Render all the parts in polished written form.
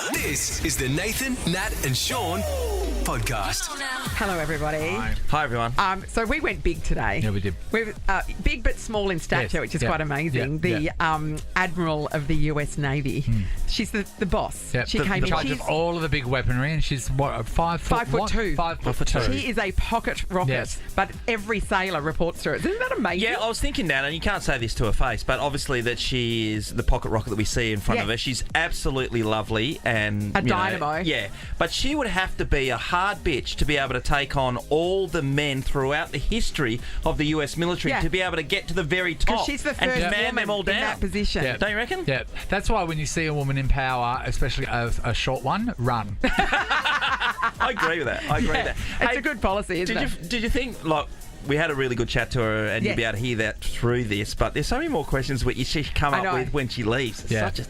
This is the Nathan, Nat and Sean podcast. Hello, everybody. Hi, everyone. So we went big today. Yeah, we did. We're big but small in stature, Yes. which is Yeah. quite amazing. Yeah. The Admiral of the US Navy. She's the boss. Yeah. She the, came in in. charge She's of all of the big weaponry, and she's what, 5 foot? 5'2". 5'2". She is a pocket rocket, Yes. but every sailor reports to her. Isn't that amazing? Yeah, I was thinking that, and you can't say this to her face, but obviously that she is the pocket rocket that we see in front of Yeah. her. She's absolutely lovely and A dynamo. Yeah, but she would have to be a hard bitch to be able to take on all the men throughout the history of the US military Yeah. to be able to get to the very top. Because she's the and first man woman them all in down. that position. Yeah. Don't you reckon? Yeah, that's why when you see a woman in power, especially a short one, run. I agree with that. I agree with that. It's Hey, a good policy, isn't it? Did you think, like, we had a really good chat to her, and Yes. you'll be able to hear that through this, but there's so many more questions which she come I up know. with when she leaves. It's Yeah. such a...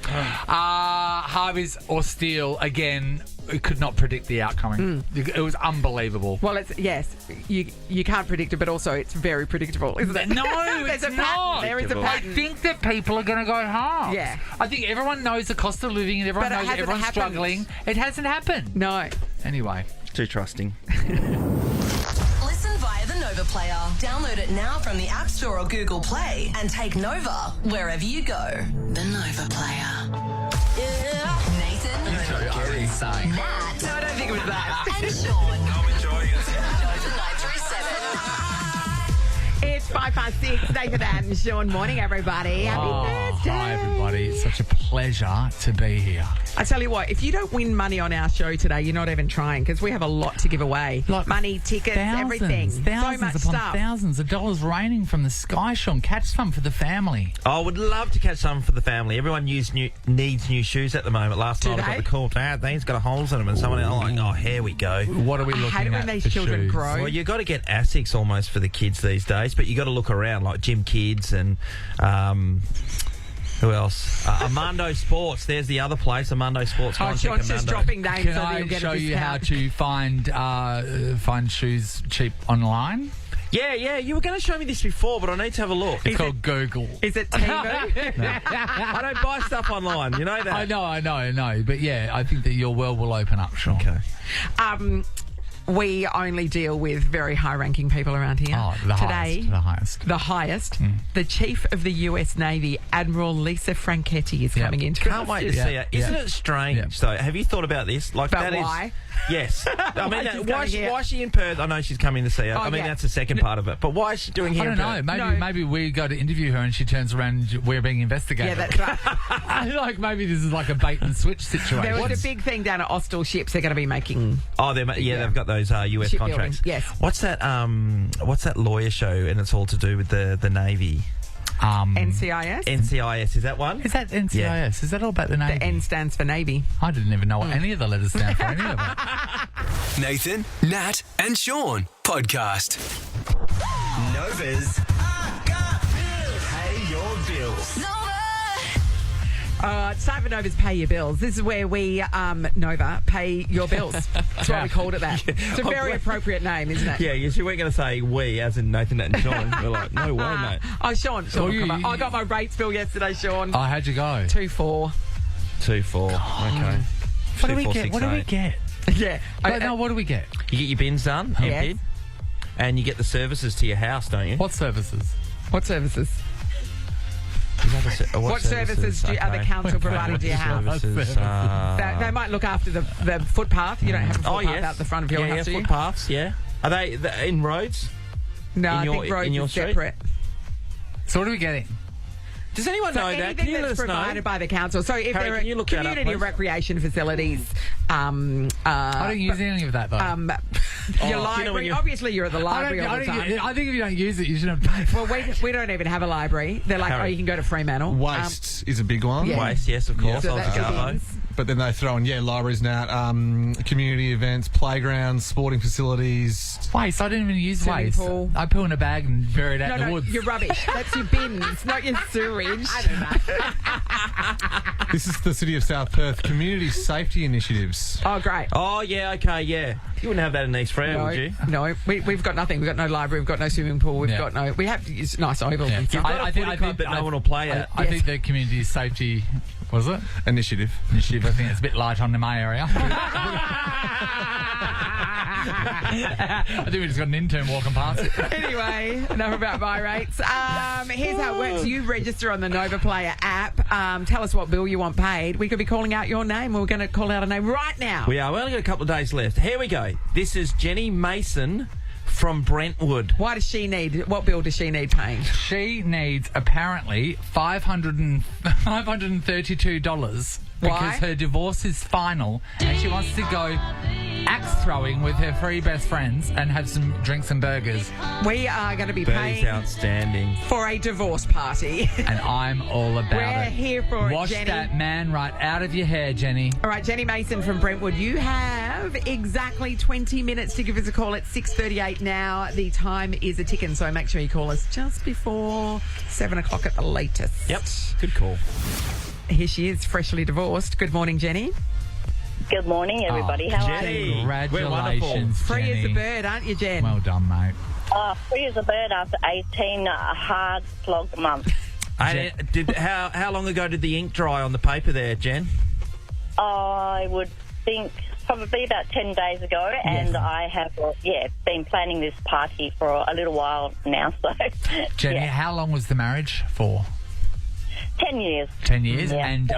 Harvey's or Steele, again, we could not predict the outcome. It was unbelievable. Well, you can't predict it, but also it's very predictable, isn't it? No, There's it's a pattern. not. There is a I I pattern. think that people are going to go hard. Yeah. I think everyone knows the cost of living and everyone But it knows that hasn't everyone's happened. struggling. It hasn't happened. No. Anyway. Too trusting. Listen via the Nova Player. Download it now from the App Store or Google Play and take Nova wherever you go. The Nova Player. Yeah. Nathan, Nat, No, I don't think it was that. and Sean. I'm enjoying it. Nova 937. It's 5:06. Nathan and Sean. Morning, everybody. Happy Thursday. Hi, everybody. It's such a pleasure to be here. I tell you what, if you don't win money on our show today, you're not even trying, because we have a lot to give away. Like money, tickets, everything. Thousands so much upon stuff. thousands of dollars raining from the sky, Sean. Catch some for the family. I would love to catch some for the family. Everyone needs new shoes at the moment. Last night I got they? the call, Dad, these got holes in them, and someone else like, oh, here we go. What are we looking I hate it when at these for children shoes? grow. Well, you got to get ASICs almost for the kids these days, but you got to look around like Gym Kids and who else? Armando Sports. There's the other place, Armando Sports. Go Oh, and check Sean's just Armando. dropping names Can so that I you'll get show a you how discount. to find shoes cheap online? Yeah, you were going to show me this before, but I need to have a look. It's called Google. Is it Temu? I don't buy stuff online, you know that. I know. But yeah, I think that your world will open up, Sean. Okay. We only deal with very high-ranking people around here. Oh, the Today, highest. the highest. The Chief of the US Navy, Admiral Lisa Franchetti, is Yeah. coming into Can't wait to Yeah, see it. Isn't yeah. it strange, though? Have you thought about this? Like, About that is- why? Yes. I mean, she's why coming here. is she in Perth? I know she's coming to see her. Oh, I mean, yeah. that's the second part of it. But why is she doing here I don't in know. Perth? Maybe we go to interview her and she turns around and we're being investigated. Yeah, that's right. Like maybe this is like a bait and switch situation. There was a big thing down at Austell Ships. They're going to be making... Oh, they've got those US Shipbuilding, contracts. yes. What's that lawyer show? And it's all to do with the Navy. NCIS. NCIS, is that one? Is that NCIS? Yeah. Is that all about the Navy? The N stands for Navy. I didn't even know what any of the letters stand for. Any of it. Nathan, Nat and Sean podcast. Nova's Pay Your Bills. It's time for Nova's Pay Your Bills. This is where we, Nova, pay your bills. That's why we called it that. It's a very appropriate name, isn't it? Yeah, you weren't going to say we, as in Nathan, Nat and Sean. We're like, no way, mate. Oh, Sean. Oh, you- I got my rates bill yesterday, Sean. Oh, how'd you go? 2-4. 2-4. Okay. What do we 2, 4, get? 6, What do we 8. get? Yeah. No, what do we get? You get your bins done, Yes. emptied, and you get the services to your house, don't you? What services? What services? What services are the council providing to your house? Services, They might look after the footpath. You don't have a footpath out the front of your house, do you? footpaths, yeah. Are they in roads? No, in I your- think roads in your are street? separate. So what are we getting? Does anyone So know that? Can anything you let that's us know? provided by the council. So if Harry, there are can you look that up, community please? recreation facilities, I don't use any of that though. your you know when library. you're- Obviously, you're at the library all the time. I think if you don't use it, you shouldn't pay for it. Well, we don't even have a library. They're like, Harry. oh, you can go to Fremantle. Waste is a big one. yeah. Waste, yes, of course. So I'll that's just your go. bins. But then they throw in, libraries now, community events, playgrounds, sporting facilities. Waste. I didn't even use Swimming waste. pool. I poo in a bag and bury it out in the woods. your rubbish. That's your bins, not your sewage. I don't know. This is the City of South Perth Community Safety Initiatives. Oh, great. Oh, yeah, okay, yeah. You wouldn't have that in East Freya, would you? No, we've got nothing. We've got no library. We've got no swimming pool. We've Yeah. got no. We have to use nice ovals. Yeah. And stuff. You've got a footy club that no one will play at. I think the community safety Was it? Initiative. Initiative, I think it's a bit light on in my area. I think we just got an intern walking past. Anyway, enough about buy rates. Here's how it works. You register on the Nova Player app. Tell us what bill you want paid. We could be calling out your name. We're going to call out a name right now. We are. We only got a couple of days left. Here we go. This is Jenny Mason from Brentwood. What bill does she need paying? She needs, apparently, $532 Why? because her divorce is final and she wants to go axe throwing with her three best friends and have some drinks and burgers. We are going to be Bertie's paying outstanding. for a divorce party. And I'm all about We're it. here for it, Wash Jenny. that man right out of your hair, Jenny. All right, Jenny Mason from Brentwood, you have exactly 20 minutes to give us a call at 6:38 now. The time is a ticking, so make sure you call us just before 7 o'clock at the latest. Yep. Good call. Here she is, freshly divorced. Good morning, Jenny. Good morning, everybody. How are you? Jenny, we're wonderful. Congratulations, Free Jenny. as a bird, aren't you, Jen? Well done, mate. Free as a bird after 18 hard slogged months. How long ago did the ink dry on the paper there, Jen? I would think probably about 10 days ago, and I have, been planning this party for a little while now. So, Jenny, yeah. how long was the marriage for? 10 years. 10 years. Yeah. And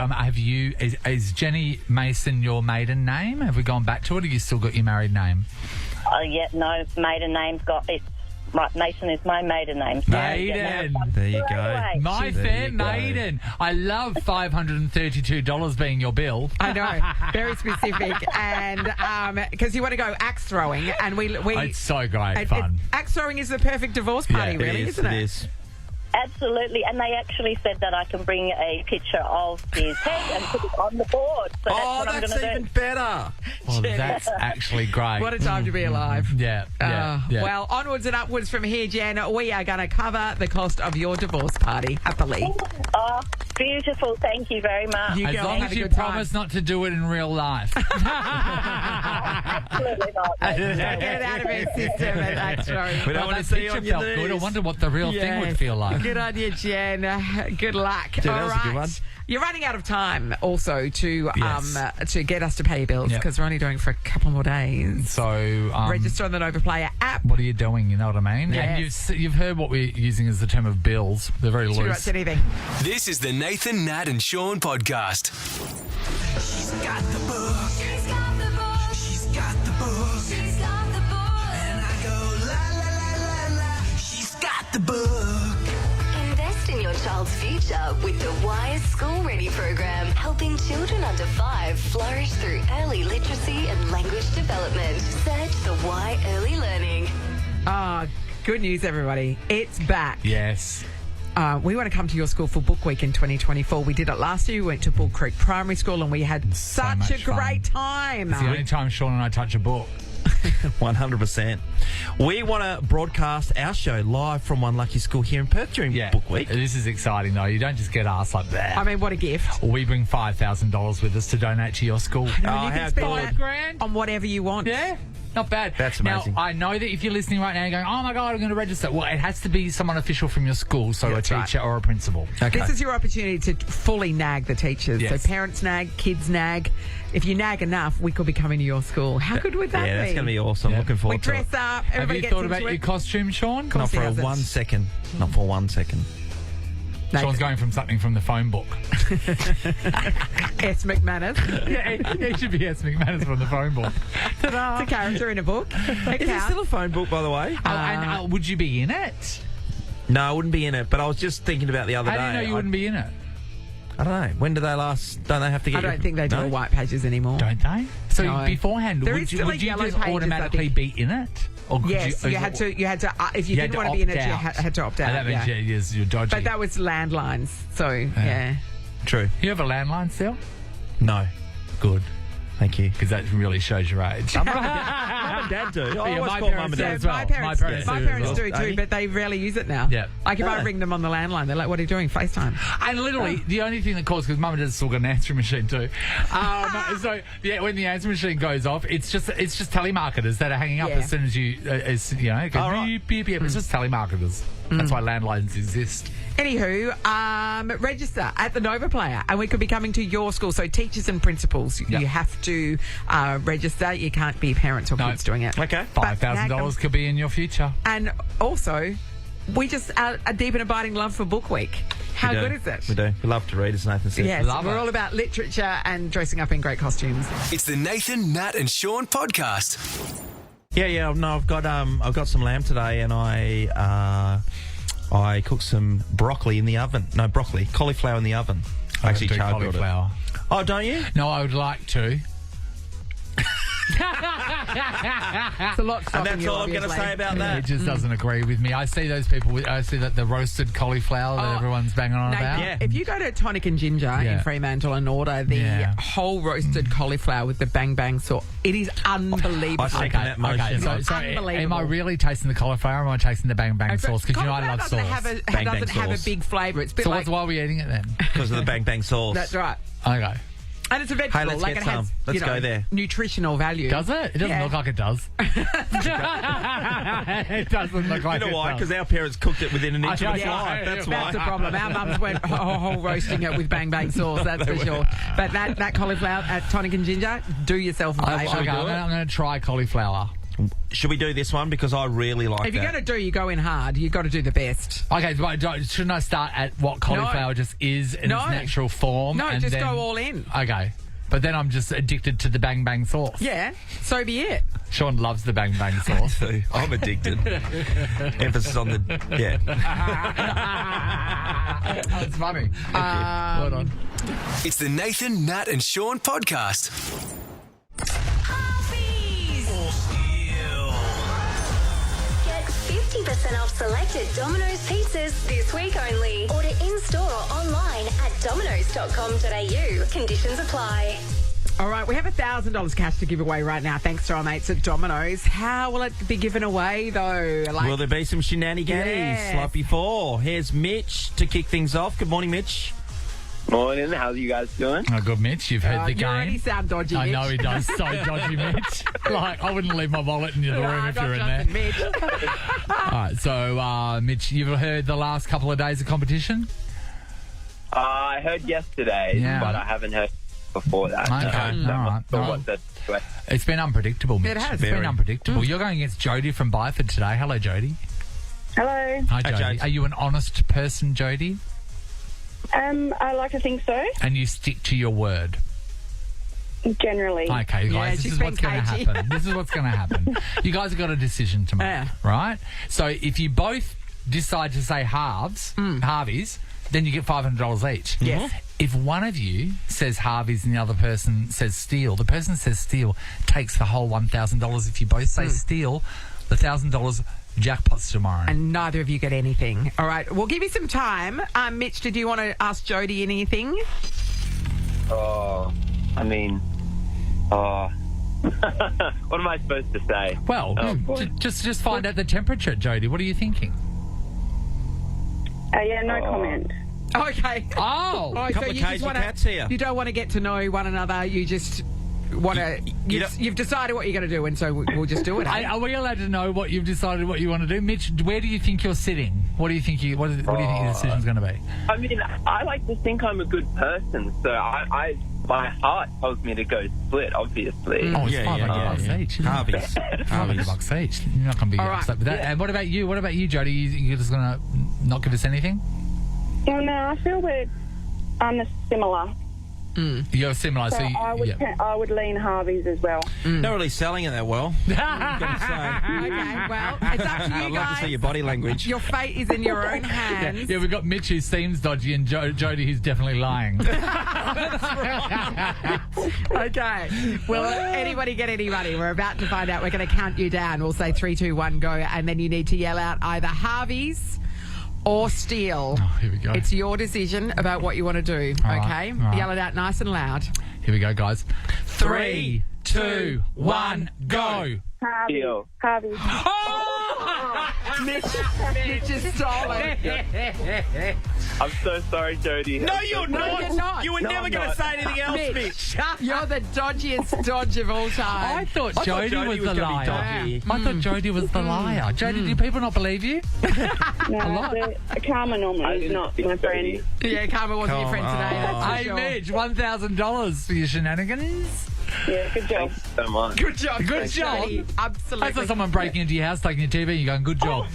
is Jenny Mason your maiden name? Have we gone back to it, or have you still got your married name? No, maiden name's got it. Right, Mason is my maiden name. So Maiden. There you go. My There fair you go. maiden. I love $532 being your bill. I know, very specific, and because you want to go axe throwing, and we It's so great fun. axe throwing is the perfect divorce party, Yeah, really, isn't it? It is. Absolutely, and they actually said that I can bring a picture of his head and put it on the board. So that's what I'm That's going to even do. better. Oh, that's actually great. What a time to be alive. Yeah. Well, onwards and upwards from here, Jen. We are going to cover the cost of your divorce party happily. Oh, beautiful. Thank you very much. You as go long have as a you good time. promise not to do it in real life. Absolutely not. Get it out of our system. That's right. We don't Well, want that to see you picture on your felt good. I knees. wonder what the real thing would feel like. Good on you, Jen. Good luck. that All was a right. good one. You're running out of time also to Yes. to get us to pay your bills Yep. because we're only doing for a couple more days. So, Register on the Nova Player app. what are you doing? You know what I mean? Yes. And you've heard what we're using as the term of bills. They're very Should we loose. watch anything? This is the Nathan, Nat, and Sean podcast. She's got the book. She's got the book. She's got the book. She's got the book. And I go la la la la la. She's got the book. Invest in your child's future with the Wise School Ready program, helping children under 5 flourish through early literacy and language development. Search the Y Early Learning. Good news, everybody. It's back. Yes. We want to come to your school for Book Week in 2024. We did it last year. We went to Bull Creek Primary School and we had such much a great fun. time. It's the only time Sean and I touch a book. 100%. We want to broadcast our show live from One Lucky School here in Perth during Book Week. This is exciting, though. You don't just get asked like that. I mean, what a gift. We bring $5,000 with us to donate to your school. And you how can spend good. that Grand. on whatever you want. Yeah, not bad. That's amazing. Now, I know that if you're listening right now, you're going, oh my God, I'm going to register. Well, it has to be someone official from your school, so That's a right. teacher or a principal. Okay. This is your opportunity to fully nag the teachers. Yes. So parents nag, kids nag. If you nag enough, we could be coming to your school. How good would that be? Yeah, that's going to be awesome. Yeah. Looking We forward to it. dress up. Have Everybody you gets thought into about your it. costume, Sean? Not for he hasn't. 1 second. Not for 1 second. Sean's going from something from the phone book. S. McManus. Yeah, he should be S. McManus from the phone book. Ta-da! It's a character in a book. It Is it counts. still a phone book, by the way? And would you be in it? No, I wouldn't be in it, but I was just thinking about the other How day. do you know you wouldn't be in it? I don't know. When do they last? Don't they have to get I don't think they do No? white pages anymore. Don't they? So No. beforehand, There would is you, still would a you yellow just pages, I automatically think. be in it? Or could Yes, you had to. You had to. If you You had didn't to want to be in it, opt you out. had to opt out. And that means yeah. you're dodgy. But that was landlines. So yeah. True. You have a landline still? No. Good. Thank you. Because that really shows your age. Mum and Dad do. I Yeah, always my call Mum parents and do Dad. as well. My parents, My parents my do as parents well. do too, Amy? but they rarely use it now. Yeah. Like if I Yeah. ring them on the landline, they're like, "What are you doing? FaceTime." And literally, the only thing that calls, because Mum and Dad's still got an answering machine too. So yeah, when the answering machine goes off, it's just telemarketers that are hanging up Yeah. as soon as you, it goes All right. beep, beep, beep. It's just telemarketers. That's why landlines exist. Anywho, register at the Nova Player, and we could be coming to your school. So teachers and principals, you have to register. You can't be parents or kids doing it. Okay. $5,000 could be in your future. And also, we just are a deep and abiding love for Book Week. How good is it? We do. We love to read, as Nathan said. Yes, Love we're it. all about literature and dressing up in great costumes. It's the Nathan, Nat and Sean podcast. Yeah. No, I've got some lamb today, and I cooked some broccoli in the oven. No, cauliflower in the oven. I actually don't do char grilled it. cauliflower. Oh, don't you? No, I would like to. It's a lot And stopping that's you, all I'm going to obviously. say about It that. just doesn't agree with me. I see those people. I see that the roasted cauliflower that everyone's banging on Nathan, about. Yeah. if you go to Tonic and Ginger in Fremantle and order the whole roasted cauliflower with the bang bang sauce, it is unbelievable. I second that motion. Okay, so Unbelievable. am I really tasting the cauliflower or am I tasting the bang bang sauce? Because I love sauce. Doesn't Bang have bang a sauce. big flavour. It's a bit So like... why are we eating it then? Because of the bang bang sauce. That's right. Okay. And it's a vegetable. Hey, let's like get it has, some. Let's go there. nutritional value. Does it? It doesn't Yeah. look like it does. It doesn't look like You know it why? does. Because our parents cooked it within an inch of its Yeah, life. That's why. That's the problem. Our mums went whole roasting it with bang bang sauce, that's for sure. But that cauliflower at Tonic and Ginger, do yourself a Okay, favour. I'm going to try cauliflower. Should we do this one? Because I really like If you're that. going to you go in hard. You've got to do the best. Okay, but shouldn't I start at what cauliflower just is in its natural form? No, and just then... go all in. Okay. But then I'm just addicted to the bang bang sauce. Yeah, so be it. Sean loves the bang bang sauce. I'm addicted. Emphasis on the... Yeah. That's funny. Hold on. It's the Nathan, Nat and Sean podcast. Halfsies! Get 50% off selected Domino's pizzas this week only. Order in-store or online at domino's.com.au. Conditions apply. All right, we have $1,000 cash to give away right now, thanks to our mates at Domino's. How will it be given away, though? Will there be some shenanigans Yes. like before? Here's Mitch to kick things off. Good morning, Mitch. Morning, how are you guys doing? Oh, good, Mitch. You've heard the You game. already sound dodgy, I Mitch. know he does. So dodgy, Mitch. Like, I wouldn't leave my wallet in the room if you're in there. Mitch. All right, so, Mitch, you've heard the last couple of days of competition? I heard yesterday, Yeah. but I haven't heard before that. Okay, So all right. so No. what's that? It's been unpredictable, Mitch. It has. It's been Very. unpredictable. You're going against Jodie from Byford today. Hello, Jodie. Hello. Hi, Jodie. Jode. Are you an honest person, Jodie? I like to think so, And you stick to your word? generally. Okay, Yeah, guys, this she's is what's been going to cagey. happen. This is what's going to happen. You guys have got a decision to make, Yeah. right? So if you both decide to say halvies, then you get $500 each. Yes. If one of you says halvies and the other person says steal, the person says steal takes the whole $1,000. If you both say steal, the $1,000 jackpots tomorrow. And neither of you get anything. All right, we'll give you some time. Mitch, did you want to ask Jodie anything? I mean, what am I supposed to say? Well, just find out the temperature, Jodie. What are you thinking? Yeah, no comment. Okay. Oh, Oh, couple of cagey cats here. You don't want to get to know one another. You just want to. You've decided what you're going to do, and so we'll just do it. eh? Are we allowed to know what you've decided what you want to do? Mitch, where do you think you're sitting? What do you think what do you think your decision's going to be? I mean, I like to think I'm a good person, so I my heart tells me to go split, obviously. Oh, it's $500 each. isn't it? Harvey's. $500 each. You're not going to be All right. upset with that. And what about you? What about you, Jodie? You're just going to not give us anything? Well, no, I feel we're similar. You're similar. So I would lean Harvey's as well. Not really selling it that well. Okay, well, it's up to you I'd love to see guys. your body language. Your fate is in your own hands. Yeah, we've got Mitch who seems dodgy and Jodie who's definitely lying. Okay. Will anybody get any money? We're about to find out. We're going to count you down. We'll say 3, 2, 1, go, and then you need to yell out either Harvey's or steal. Oh, here we go. It's your decision about what you want to do. All right, Okay. all right. Yell it out nice and loud. Here we go, guys. 3, 2, 1, go. Harvey. Deal. Harvey. Mitch just stole it. I'm so sorry, Jody. No, you're not. you're not. You were No, never I'm going to not. say anything else, Mitch. You're the dodgiest dodge of all time. I thought Jodie Jodie was the was gonna be liar. dodgy. I thought Jodie was the liar. Jodie, do people not believe you? No, Karma normally is not my friend. Yeah, Karma wasn't your friend today. That's for Hey, sure. Mitch, $1,000 for your shenanigans. Yeah, good job. Thanks so much. Good job. Good job. Jodie. I Absolutely. saw someone breaking into your house, taking your TV, and you're going, good job.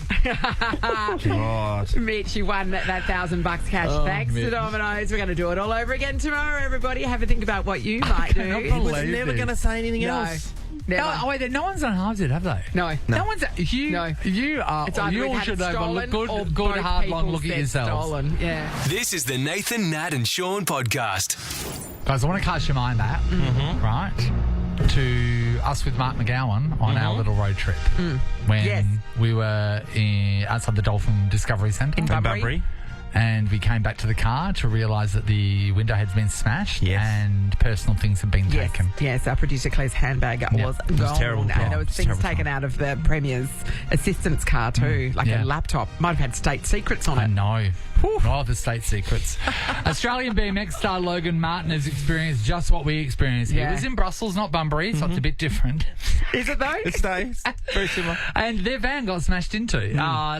God. Mitch, you won that $1,000 cash. Oh, Thanks to Mitch. Domino's. We're going to do it all over again tomorrow, everybody. Have a think about what you might do. cannot He was believe never this. going to say anything No. else. Never. No, wait, no one's done halves yet, have they? No. No one's. You, No. you are. It's either You we've all had should it have a stolen good, or good both hard, long people look at said yourselves. Stolen. Yeah. This is the Nathan, Nat and Sean podcast. Guys, I want to cast your mind back, right, to us with Mark McGowan on our little road trip when Yes. we were outside the Dolphin Discovery Centre. In Bunbury. And we came back to the car to realise that the window had been smashed Yes. and personal things had been Yes, taken. yes. Our producer Claire's handbag was It was gone, terrible and time. there was It was things terrible taken time. out of the Premier's assistant's car too, like Yeah. a laptop. Might have had state secrets on I it. know. Oh, the state secrets. Australian BMX star Logan Martin has experienced just what we experienced. Yeah. He was in Brussels, not Bunbury, so it's a bit different. Is it though? It stays. Very similar. And their van got smashed into.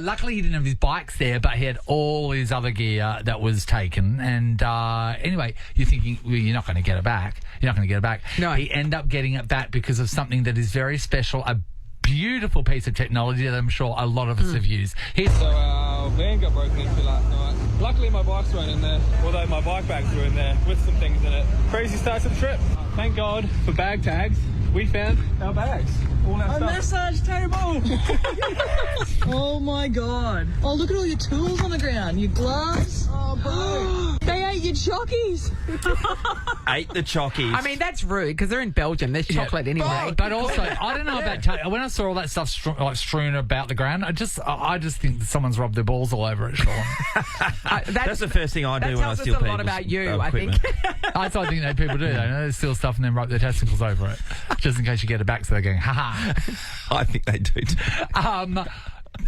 Luckily, he didn't have his bikes there, but he had all his other gear that was taken. And anyway, you're thinking, well, you're not going to get it back. You're not going to get it back. No. He ended up getting it back because of something that is very special, a beautiful piece of technology that I'm sure a lot of us have used. Here's So our van got broken into last night. Luckily my bikes weren't in there, although my bike bags were in there with some things in it. Crazy start to the trip. Thank God for bag tags. We found our bags. All our stuff. Massage table. Oh my God. Oh, look at all your tools on the ground. Your gloves. Oh, bro. They ate your chockies. Ate the chockies. I mean, that's rude because they're in Belgium. There's chocolate anyway. But also, I don't know about when I saw all that stuff strewn about the ground. I just think that someone's rubbed their balls all over it, Sean. That's the first thing I do that when I tells us steal a lot people's about you, I equipment. think. I think that people do. They steal stuff and then rub their testicles over it, just in case you get it back. So they're going, ha ha. I think they do.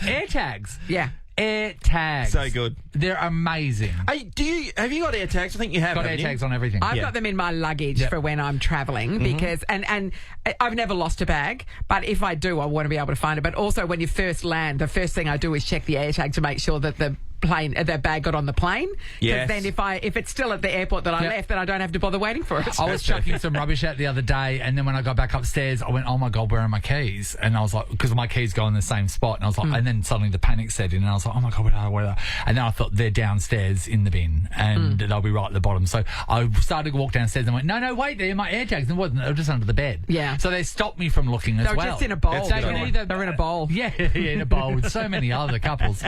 Air tags. Yeah. Air tags. So good. They're amazing. Hey, have you got air tags? I think you have. Got air haven't you? tags on everything. I've Yeah. got them in my luggage for when I'm travelling because, and I've never lost a bag, but if I do, I want to be able to find it. But also when you first land, the first thing I do is check the air tag to make sure that the bag got on the plane. Yes. Then if it's still at the airport that I left, then I don't have to bother waiting for it. I was chucking some rubbish out the other day, and then when I got back upstairs, I went, "Oh my God, where are my keys?" And I was like, because my keys go in the same spot, and I was like, and then suddenly the panic set in, and I was like, "Oh my God, where are they?" And then I thought they're downstairs in the bin, and they'll be right at the bottom. So I started to walk downstairs and went, "No, wait, they're my air tags." And it wasn't; they were just under the bed. Yeah. So they stopped me from looking as They were well. just in a bowl. That's They a good can idea. either They're in a bowl. Yeah, in a bowl with so many other couples.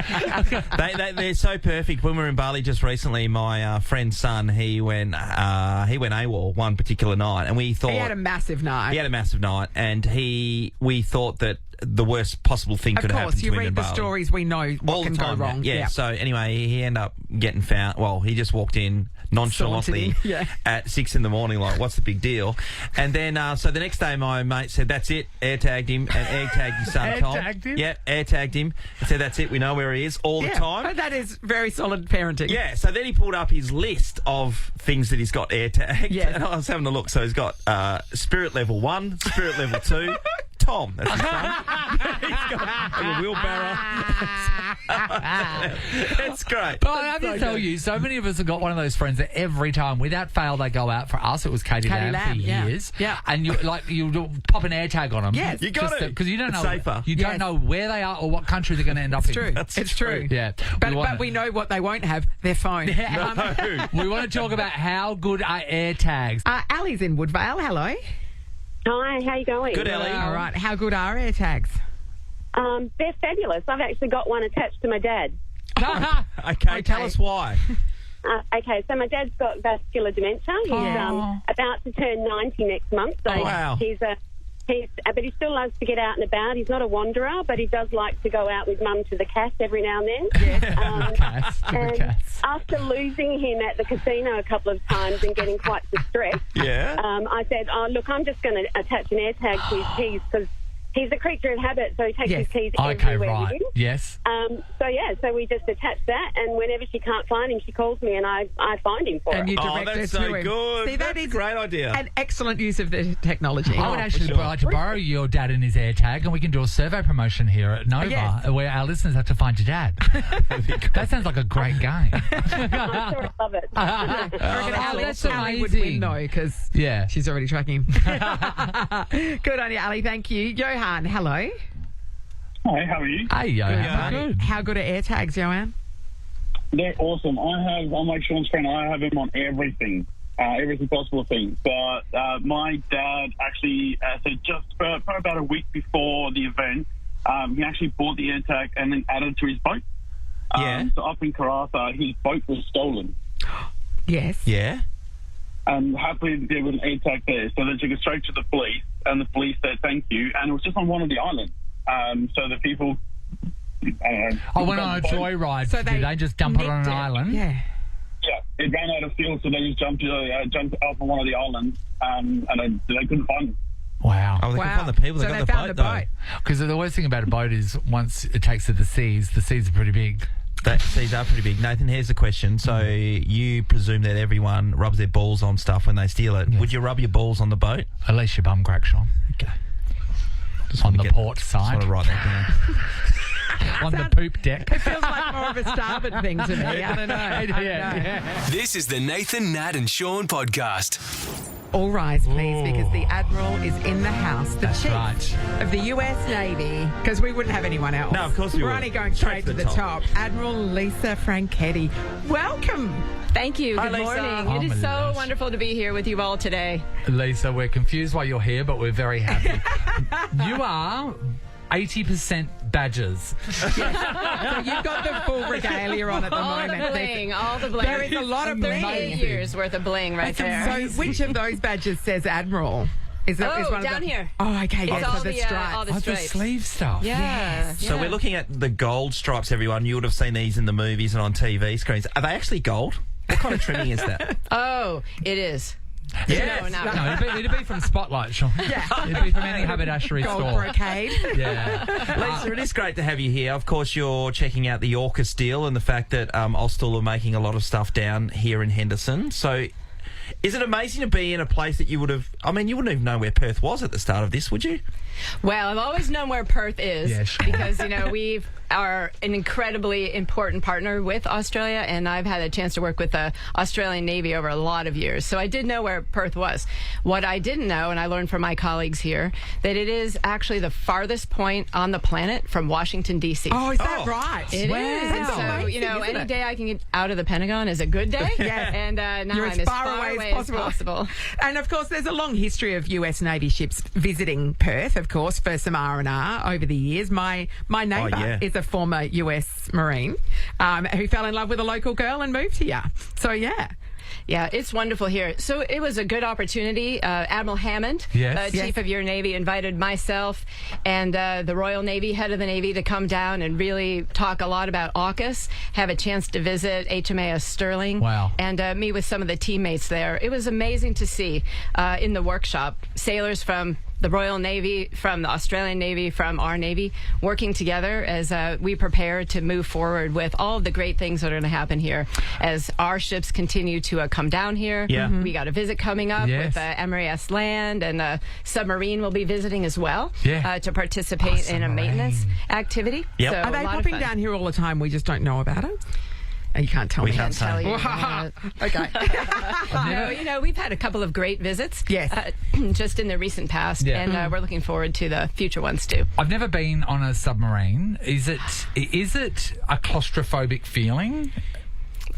They're so perfect. When we were in Bali just recently, my friend's son, he went AWOL one particular night, and we thought He had a massive night. He had a massive night, and we thought that the worst possible thing Of could happen course, to you him in read the Bali. stories, we know what All can the time, go wrong. Yeah. So anyway, he ended up getting found. Well, he just walked in nonchalantly Sauntered in, yeah. at 6 a.m. like, what's the big deal? And then so the next day, my mate said, "That's it." Air tagged him and air tagged his son Tom. Air-tagged him? Yeah, air tagged him and said, "That's it. We know where he is all the time." But that is very solid parenting. Yeah, so then he pulled up his list of things that he's got air tagged. Yes. And I was having a look. So he's got Spirit Level 1, Spirit Level 2, Tom. That's his son. He's got a wheelbarrow. It's great. But I have to tell you, so many of us have got one of those friends that every time, without fail, they go out. For us, it was Katie Lamb for yeah. years. Yeah. And you pop an air tag on them. Yes. You got it. Because you don't It's know. safer. You don't Yes. know where they are or what country they're going to end up It's in. true. It's true. Yeah. But we know what they won't have, their phone. We want to talk about how good are air tags. Ali's in Woodvale. Hello. Hi, how you going? Good, Ellie. All right. How good are air tags? They're fabulous. I've actually got one attached to my dad. Okay, tell us why. Okay, so my dad's got vascular dementia. He's about to turn 90 next month. So Oh, wow. but he still loves to get out and about. He's not a wanderer, but he does like to go out with Mum to the cast every now and then. And after losing him at the casino a couple of times and getting quite distressed, Yeah. I said, "Oh, look, I'm just going to attach an air tag to his keys because he's a creature of habit, so he takes his keys Okay, everywhere right. with him. Yes. So we just attach that, and whenever she can't find him, she calls me, and I find him for her. And you direct her that's to so him. good. See, That's a great idea. An excellent use of the technology. I would actually like to borrow your dad and his AirTag, and we can do a survey promotion here at Nova, where our listeners have to find your dad. That sounds like a great game. I'm sure I love it. That's Ali would amazing. win, though, because she's already tracking him. Good on you, Ali. Thank you. Johan, hello. Hi, how are you? Hey, Johan. Good. How good are AirTags, Johan? They're awesome. I'm like Sean's friend. I have him on everything possible thing. But my dad actually said just for about a week before the event, he actually bought the AirTag and then added to his boat. So up in Karratha, his boat was stolen. Yes. Yeah. And happily there was an AirTag there, so they took it straight to the police, and the police said thank you, and it was just on one of the islands. So the people... I went on a joyride. So Did they just dump it on an island? Yeah. Yeah, it ran out of fuel, so they just jumped off on one of the islands, and they couldn't find it. Wow. Oh, they can find the people. So They they got found the the boat, boat. Because the worst thing about a boat is once it takes to the seas are pretty big. though. Seas are pretty big. Nathan, here's the question. So you presume that everyone rubs their balls on stuff when they steal it. Yes. Would you rub your balls on the boat? At least your bum crack, Sean. Okay. On the port side. Just want to write that down. On the poop deck. It feels like more of a starboard thing to me. I don't know. This is the Nathan, Nat and Sean podcast. All rise, please, because the Admiral is in the house. The That's Chief right. of the US Navy, because we wouldn't have anyone else. No, of course we We're would. only going straight to the top. Admiral Lisa Franchetti. Welcome. Thank you. Hi, Good Lisa. morning. Oh, It my is so gosh. wonderful to be here with you all today. Lisa, we're confused why you're here, but we're very happy. You are 80% badgers. So you've got the full regalia on at the All moment. the bling, all the bling. There is a lot of 38 bling. years worth of bling right there. So which of those badges says Admiral? Is Oh, one of down the, here. Oh, okay. It's Yes, all so the the, stripes. all the The stripes. sleeve stuff. Yeah. So we're looking at the gold stripes, everyone. You would have seen these in the movies and on TV screens. Are they actually gold? What kind of trimming is that? Oh, it is. Yes. No. It'd be from Spotlight, Sean. Yeah. It'd be from any haberdashery Gold store. brocade. Yeah. Lisa, it is great to have you here. Of course, you're checking out the AUKUS deal and the fact that Austal are making a lot of stuff down here in Henderson. So is it amazing to be in a place that you would have... I mean, you wouldn't even know where Perth was at the start of this, would you? Well, I've always known where Perth is Yeah, sure. because, we are an incredibly important partner with Australia, and I've had a chance to work with the Australian Navy over a lot of years. So I did know where Perth was. What I didn't know, and I learned from my colleagues here, that it is actually the farthest point on the planet from Washington, D.C. Oh, is that right? It Wow. is. That's So, amazing, isn't any it? day I can get out of the Pentagon is a good day. Yeah. And now You're I'm as far away as possible. possible. And of course, there's a long history of US Navy ships visiting Perth, of course, for some R&R over the years. My neighbour is a former US Marine who fell in love with a local girl and moved here. So, yeah. Yeah, it's wonderful here. So it was a good opportunity. Admiral Hammond, Chief of your Navy, invited myself and the Royal Navy, head of the Navy, to come down and really talk a lot about AUKUS, have a chance to visit HMAS Sterling, and meet with some of the teammates there. It was amazing to see in the workshop sailors from the Royal Navy, from the Australian Navy, from our Navy, working together as we prepare to move forward with all of the great things that are going to happen here as our ships continue to come down here. Yeah. We got a visit coming up with MRAS Land, and a submarine will be visiting as well to participate in a maintenance activity. Yep. So Are they a lot of popping fun. down here all the time? We just don't know about it? You can't tell me. We can't tell you. Okay. No, we've had a couple of great visits. Yes. Just in the recent past, Yeah. and we're looking forward to the future ones too. I've never been on a submarine. Is it a claustrophobic feeling?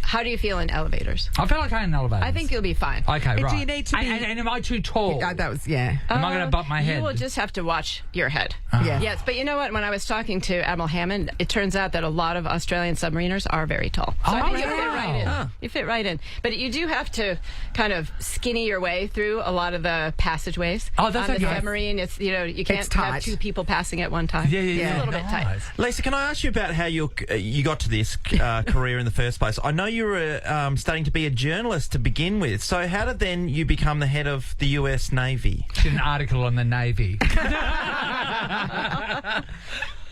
How do you feel in elevators? I feel like I'm in elevators. I think you'll be fine. Okay, right. Do you need to be... And am I too tall? that was, yeah. Am I going to bump my head? You will just have to watch your head. Yeah. Yes, but you know what? When I was talking to Admiral Hammond, it turns out that a lot of Australian submariners are very tall. So I think you fit right in. You fit right in. But you do have to kind of skinny your way through a lot of the passageways. Oh, that's on the okay. submarine. It's you can't tight. have two people passing at one time. Yeah. It's a little bit tight. Lisa, can I ask you about how you got to this career in the first place? I know you were studying to be a journalist to begin with. So how did then you become the head of the US Navy? Did an article on the Navy.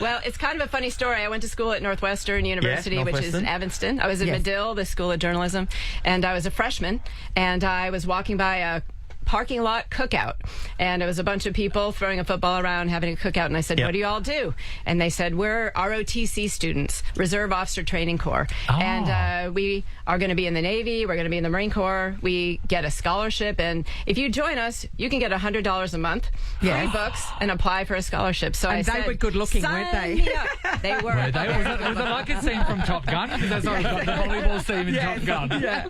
Well, it's kind of a funny story. I went to school at Northwestern University, which is in Evanston. I was at Medill, the School of Journalism, and I was a freshman, and I was walking by a parking lot cookout, and it was a bunch of people throwing a football around, having a cookout, and I said, what do you all do? And they said, we're ROTC students, Reserve Officer Training Corps, and we are going to be in the Navy, we're going to be in the Marine Corps, we get a scholarship, and if you join us, you can get $100 a month, 3 books, and apply for a scholarship. So I said, they were good looking, weren't they? They were. Was it like a scene from Top Gun? Because that's how we got the volleyball scene in Top Gun. Yeah.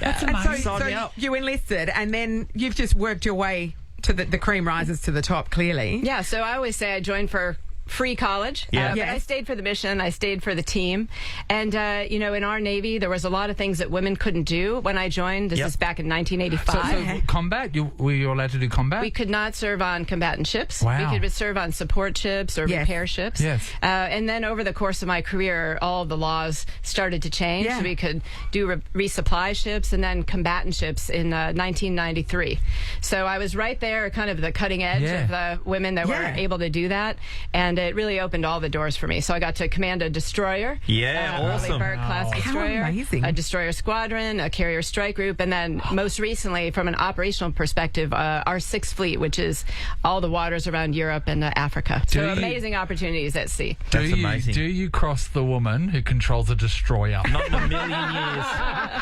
That's amazing. So you enlisted, and then you've just worked your way to the cream rises to the top, clearly. Yeah, so I always say I joined for free college. But I stayed for the mission. I stayed for the team. And, in our Navy, there was a lot of things that women couldn't do when I joined. This is back in 1985. So combat? Were you allowed to do combat? We could not serve on combatant ships. Wow. We could serve on support ships or repair ships. Yes. And then over the course of my career, all the laws started to change. Yeah. So we could do resupply ships and then combatant ships in 1993. So I was right there, kind of the cutting edge of the women that were able to do that. And it really opened all the doors for me. So I got to command a destroyer. Awesome. Raleigh Burke class destroyer. How amazing. A destroyer squadron, a carrier strike group, and then most recently, from an operational perspective, our 6th Fleet, which is all the waters around Europe and Africa. So amazing opportunities at sea. That's amazing. Do you cross the woman who controls a destroyer? Not in a million years.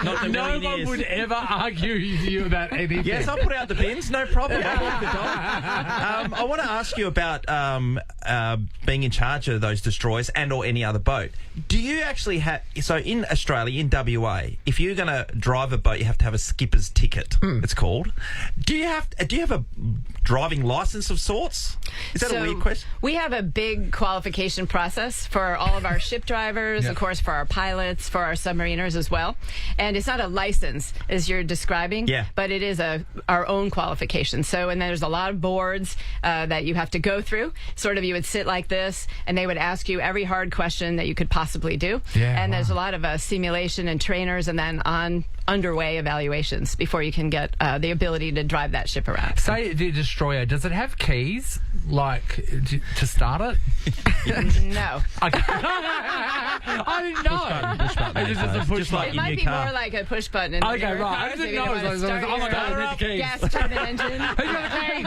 Not in a million No one years. would ever argue with you about anything. Yes, I'll put out the bins, no problem. I'll walk the dog. I want to ask you about being in charge of those destroyers and or any other boat. Do you actually have... So in Australia, in WA, if you're going to drive a boat, you have to have a skipper's ticket, it's called. Do you have a driving licence of sorts? Is that a weird question? We have a big qualification process for all of our ship drivers, of course, for our pilots, for our submariners as well. And it's not a license, as you're describing, but it is our own qualification. So, and there's a lot of boards that you have to go through. Sort of, you would sit like this, and they would ask you every hard question that you could possibly do. And there's a lot of simulation and trainers, and then underway evaluations before you can get the ability to drive that ship around. Say the destroyer, does it have keys, like, to start it? No. Okay. I didn't know. Push button. It's just a push button. It might be more like a push button. In Okay, right. I didn't know. Oh my God, I need the keys. Gas turbine engine. Who's got the keys?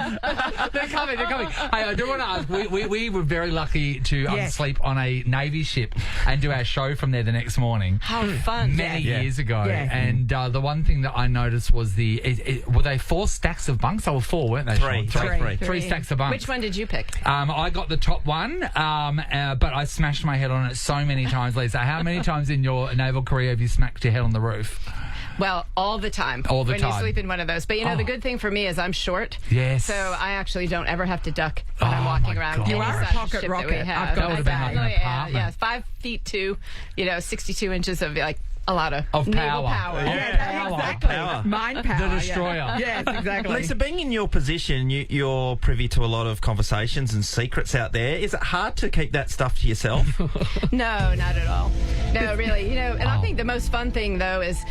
They're coming. Hey, I do want to ask, we were very lucky to sleep on a Navy ship and do our show from there the next morning. How fun. Many years ago. And the one thing that I noticed was were they 4 stacks of bunks? They were 4, weren't they? Three. 3 stacks of bunks. Which one did you pick? I got the top one, but I smashed my head on it so many times, Lisa. How many times in your naval career have you smacked your head on the roof? Well, all the time. All the when time. you sleep in one of those. But, the good thing for me is I'm short. Yes. So I actually don't ever have to duck when I'm walking around. God. You are a pocket rocket. I've got to be like an apartment. Yeah, 5'2", 62 inches of, a lot of naval power. Exactly. Mind power. The destroyer. Yes, exactly. Lisa, being in your position, you're privy to a lot of conversations and secrets out there. Is it hard to keep that stuff to yourself? No, not at all. No, really. And I think the most fun thing, though, is,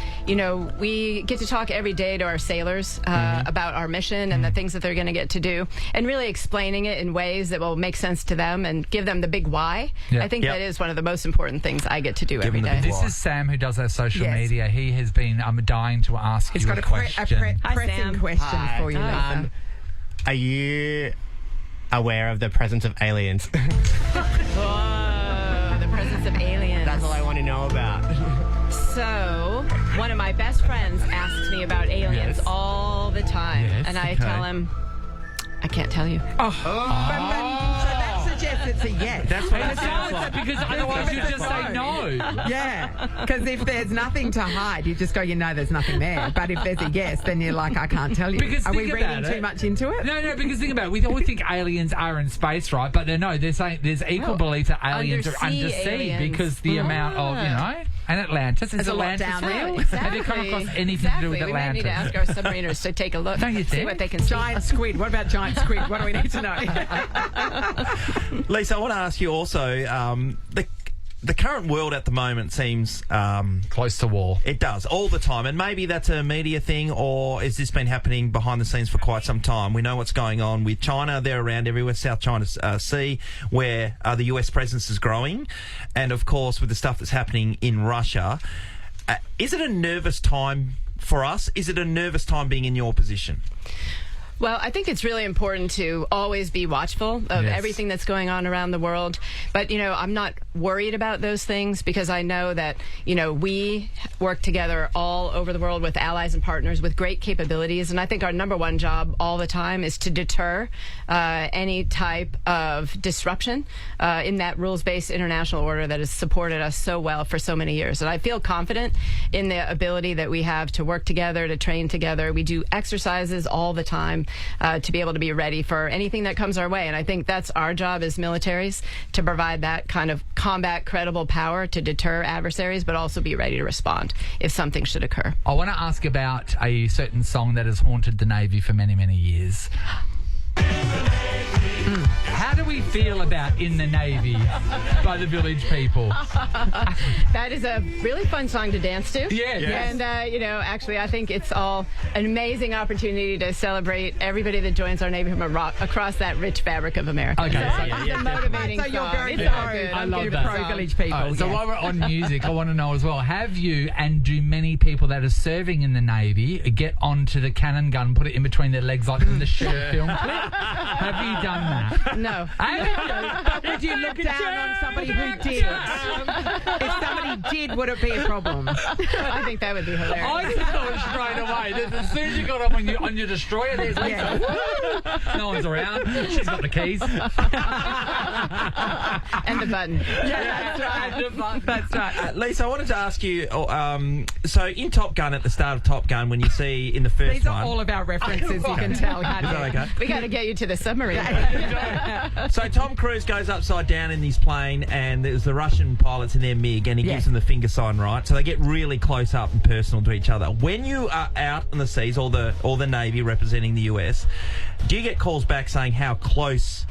we get to talk every day to our sailors about our mission and the things that they're going to get to do, and really explaining it in ways that will make sense to them and give them the big why. I think that is one of the most important things I get to do every day. This is Sam, who does our social media. He has been dying to ask you a question. A pressing question for you, Lisa. Are you aware of the presence of aliens? Whoa, the presence of aliens. That's all I want to know about. So, one of my best friends asks me about aliens all the time. And I tell him, I can't tell you. So that suggests it's a yes. That's what it sounds like. Because otherwise you just say no. Yeah, because if there's nothing to hide, you just go, there's nothing there. But if there's a yes, then you're like, I can't tell you. Because are we reading too much into it? No, because think about it. We always think aliens are in space, right? But no, they're saying there's equal belief that aliens are undersea because the amount of, and Atlantis. Is Atlantis real? Exactly. Have you come across anything to do with Atlantis? We need to ask our submariners to take a look. Don't you see think? what they can see. Giant squid. What about giant squid? What do we need to know? Lisa, I want to ask you also, the current world at the moment seems close to war. It does, all the time. And maybe that's a media thing, or has this been happening behind the scenes for quite some time? We know what's going on with China. They're around everywhere, South China Sea, where the US presence is growing. And, of course, with the stuff that's happening in Russia. Is it a nervous time for us? Is it a nervous time being in your position? Well, I think it's really important to always be watchful of everything that's going on around the world. But, I'm not worried about those things because I know that, we work together all over the world with allies and partners with great capabilities. And I think our number one job all the time is to deter any type of disruption in that rules-based international order that has supported us so well for so many years. And I feel confident in the ability that we have to work together, to train together. We do exercises all the time. To be able to be ready for anything that comes our way. And I think that's our job as militaries, to provide that kind of combat credible power to deter adversaries, but also be ready to respond if something should occur. I want to ask about a certain song that has haunted the Navy for many, many years. How do we feel about In the Navy by the Village People? That is a really fun song to dance to. Yeah. Yes. And, actually, I think it's all an amazing opportunity to celebrate everybody that joins our Navy from across that rich fabric of America. Okay. It's a motivating so song. you're very It's all good. I I'm love good that. with Pro song. Village People. So while we're on music, I want to know as well, have you and do many people that are serving in the Navy get onto the cannon gun, put it in between their legs like in the short film clip? Have you done that? No. Would you look down on somebody who did? If somebody did, would it be a problem? I think that would be hilarious. I just thought straight away. As soon as you got on your destroyer, there's Lisa. Woo! No one's around. She's got the keys. And the button. Yeah, that's right. That's right. Lisa, I wanted to ask you, so in Top Gun, at the start of Top Gun, when you see in the first These one... are all of our references, you can tell. Is that okay? We got to get you to the submarine. So Tom Cruise goes upside down in his plane, and there's the Russian pilots in their MiG, and he gives them the finger sign, right? So they get really close up and personal to each other. When you are out on the seas, or the Navy representing the US, do you get calls back saying how close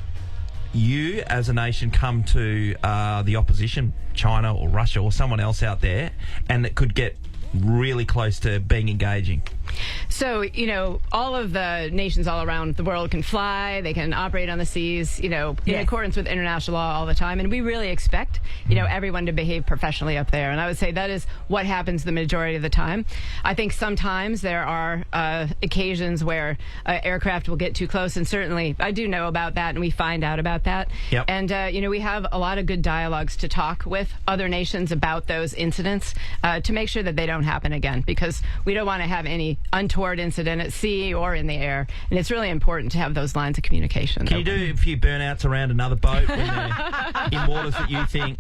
you as a nation come to the opposition, China or Russia or someone else out there, and it could get really close to being engaging? So, all of the nations all around the world can fly, they can operate on the seas, in accordance with international law all the time. And we really expect, everyone to behave professionally up there. And I would say that is what happens the majority of the time. I think sometimes there are occasions where aircraft will get too close. And certainly I do know about that, and we find out about that. Yep. And, we have a lot of good dialogues to talk with other nations about those incidents to make sure that they don't happen again, because we don't want to have any untoward incident at sea or in the air, and it's really important to have those lines of communication. Can you do a few burnouts around another boat when they're in waters that you think,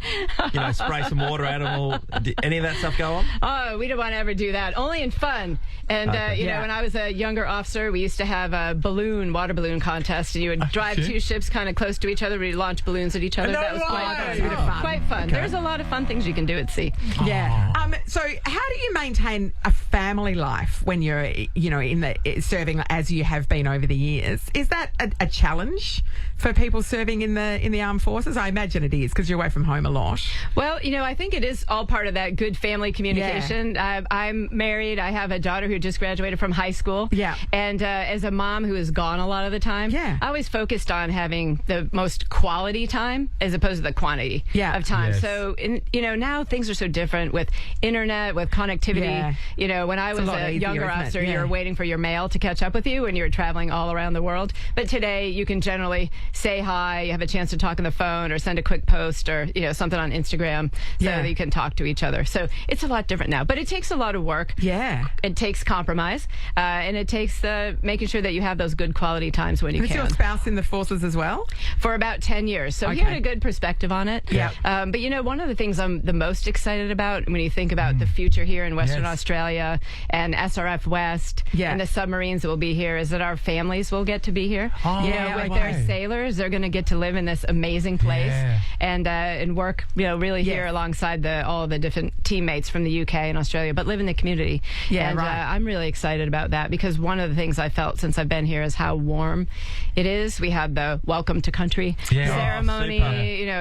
spray some water at them, or any of that stuff go on? Oh, we don't want to ever do that. Only in fun. And, when I was a younger officer, we used to have a water balloon contest, and you would drive two ships kind of close to each other. We'd launch balloons at each other. No that was way. quite fun. Okay. There's a lot of fun things you can do at sea. Yeah. So how do you maintain a family life when you're, in the serving as you have been over the years? Is that a challenge for people serving in the armed forces? I imagine it is, because you're away from home a lot. Well, I think it is all part of that good family communication. Yeah. I'm married. I have a daughter who just graduated from high school. Yeah. And as a mom who is gone a lot of the time, I always focused on having the most quality time as opposed to the quantity of time. Yes. So, now things are so different with internet, with connectivity. Yeah. When I was a younger officer, Yeah. you were waiting for your mail to catch up with you when you were traveling all around the world. But today, you can generally say hi, you have a chance to talk on the phone, or send a quick post, or something on Instagram, so that you can talk to each other. So it's a lot different now, but it takes a lot of work. Yeah, it takes compromise, and it takes making sure that you have those good quality times when you can. Is your spouse in the forces as well? For about 10 years, so he had a good perspective on it. Yeah. But one of the things I'm the most excited about when you think about the future here in Western Australia and SRF West and the submarines that will be here is that our families will get to be here. Oh, with their sailors. travelers. They're going to get to live in this amazing place and work, really here alongside all the different teammates from the UK and Australia, but live in the community. Yeah, and right. I'm really excited about that because one of the things I felt since I've been here is how warm it is. We had the welcome to country ceremony.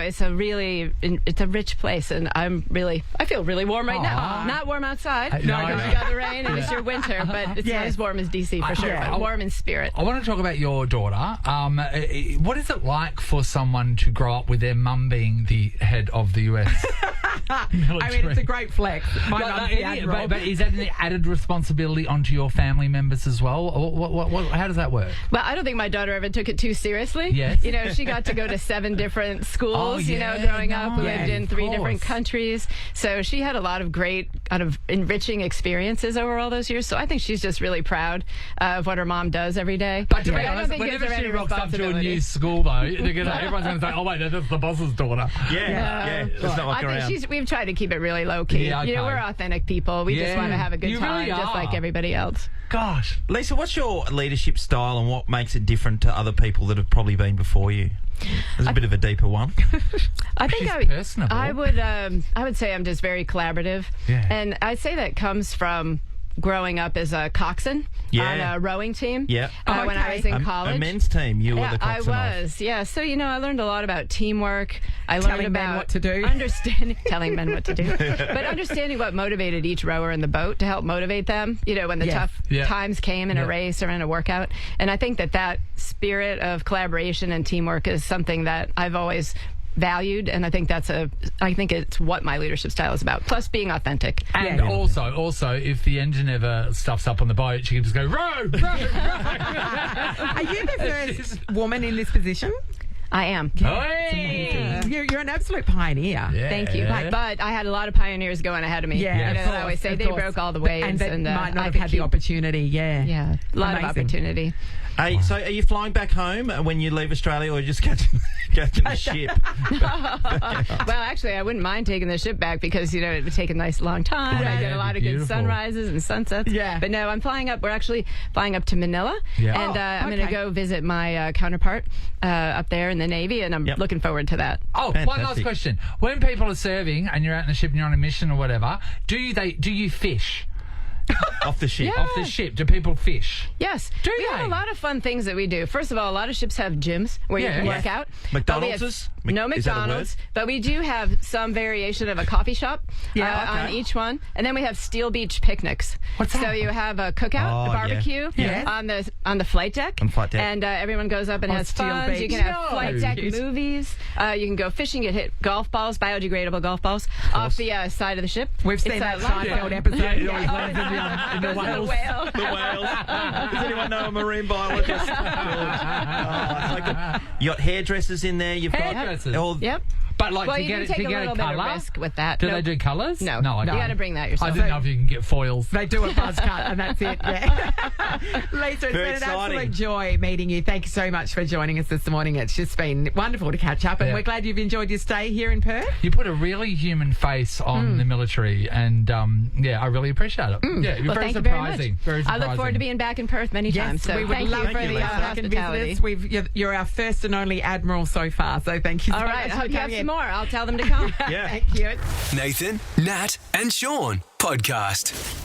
It's a rich place, and I feel really warm right now. Not warm outside. You got the rain and it's your winter, but it's not as warm as DC for sure. But warm in spirit. I want to talk about your daughter. What is it like for someone to grow up with their mum being the head of the US military? I mean, it's a great flex. My mum's the admiral. But is that an added responsibility onto your family members as well? How does that work? Well, I don't think my daughter ever took it too seriously. Yes. She got to go to 7 different schools, growing up. We lived in 3 different countries. So she had a lot of great kind of enriching experiences over all those years. So I think she's just really proud of what her mom does every day. But to be I don't honest, think whenever gives her she any rocks up to a responsibility. new school, though, everyone's going to say, oh, wait, that's the boss's daughter. Let's not walk around. I think we've tried to keep it really low key. Yeah, okay. We're authentic people. We just want to have a good You time, really just are. like everybody else. Gosh. Lisa, what's your leadership style and what makes it different to other people that have probably been before you? There's a bit of a deeper one. I think She's personable. I would say I'm just very collaborative. Yeah. And I'd say that comes from growing up as a coxswain on a rowing team. Yeah. When I was in college. A men's team, you were the I coxswain of. was, yeah. So, I learned a lot about teamwork. I learned Telling about men what to do. telling men what to do. But understanding what motivated each rower in the boat to help motivate them, when the tough times came in a race or in a workout. And I think that spirit of collaboration and teamwork is something that I've always valued, and I think it's what my leadership style is about. Plus, being authentic. And also, if the engine ever stuffs up on the boat, she can just go row, row, row. Are you the first woman in this position? I am. Hey! You're an absolute pioneer. Yeah. Thank you. But I had a lot of pioneers going ahead of me. Yeah, of course, I always say of they course. broke all the waves, and they and might not I have could had the opportunity. Yeah, a lot of Amazing. opportunity. Hey, so are you flying back home when you leave Australia, or just catching the ship? Well, actually, I wouldn't mind taking the ship back because it would take a nice long time. Yeah, I get a lot of good beautiful. sunrises and sunsets. Yeah. But no, I'm flying up. We're actually flying up to Manila, Yeah. and I'm going to go visit my counterpart up there in the Navy, and I'm looking forward to that. Oh, Fantastic. one last question. When people are serving and you're out in the ship and you're on a mission or whatever, do you fish? Off the ship. Yeah. Off the ship, do people fish? Yes. Do we have they? a lot of fun things that we do. First of all, a lot of ships have gyms where you Yeah. can Yeah. work out. McDonald's But we is? have no Is that a word? McDonald's, but we do have some variation of a coffee shop on each one. And then we have Steel Beach picnics. What's So that? you have a cookout, Oh, a barbecue yeah. on the flight deck. On flight deck. And everyone goes up and has Steel fun. Beach. You can have No. flight deck Cute. movies. You can go fishing. You hit golf balls, biodegradable golf balls, off the side of the ship. We've It's seen a that lot of Seinfeld fun. episode. Yeah, Yeah. it always lands in the There's a whales. whale. The whales. Does anyone know a marine biologist? George. It's like you got hairdressers in there. You've Hairdressers? got all. Yep. But like Well, to you get can it take to a get little a bit colour. of risk with that. Do Nope. they do colours? No. No, I You don't. got to bring that yourself. I didn't know if you can get foils. They do a buzz cut, and that's it. Yeah. Lisa, it's Very been an exciting. absolute joy meeting you. Thank you so much for joining us this morning. It's just been wonderful to catch up, and Yeah. we're glad you've enjoyed your stay here in Perth. You put a really human face on the military, and I really appreciate it. Yeah, you're Well, very thank you very surprising. much. Very I surprising. look forward to being back in Perth many times. So we would thank love you for you, the Lisa. hospitality. You're our first and only Admiral so far, so thank you so All much right, I for hope you have coming some in. more. I'll tell them to come. Yeah. Thank you. Nathan, Nat, and Sean podcast.